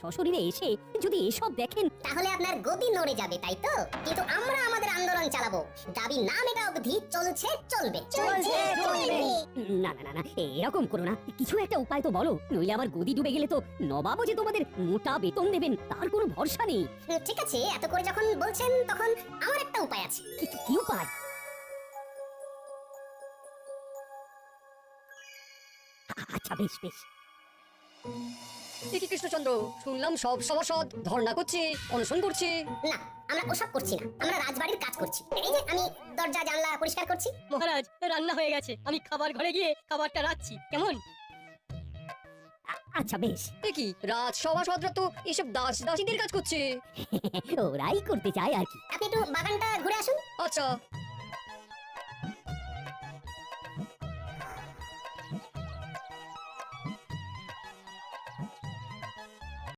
সশরীরে এসে যদি এসব দেখেন, তাহলে আপনার গতি নড়ে যাবে, তাই তো? কিন্তু আমরা আমাদের আন্দোলন চালাবো, দাবি না মেটা অবধি চলছে চলবে। না না না না, এরকম করো না। কিছু একটা উপায় তো বলো, নইলে আমার গদি ডুবে গেলে তো নবাবও যে তোমাদের মোটা বেতন দেবেন তার কোনো ভরসা নেই। ঠিক আছে, এত করে যখন বলছেন তখন আমার একটা উপায় আছে। কি উপায়? আচ্ছা বেশ বেশ। কি কৃষ্ণচন্দ্র, শুনলাম সব সভাসদ ধর্ণা করছে, অনশন করছে। না, আমরা ওসব করছি না, আমরা রাজবাড়ির কাজ করছি। এই যে আমি দরজা জানলা পরিষ্কার করছি। মহারাজ, রান্না হয়ে গেছে, আমি খাবার ঘরে গিয়ে খাবারটা রাখছি, কেমন? আচ্ছা বেশ। কি রাজ সভাসদরা তো এসব দাস দাসীদের কাজ করছে। ওরাই করতে চায় আর কি। আপনি একটু বাগানটা ঘুরে আসুন। আচ্ছা।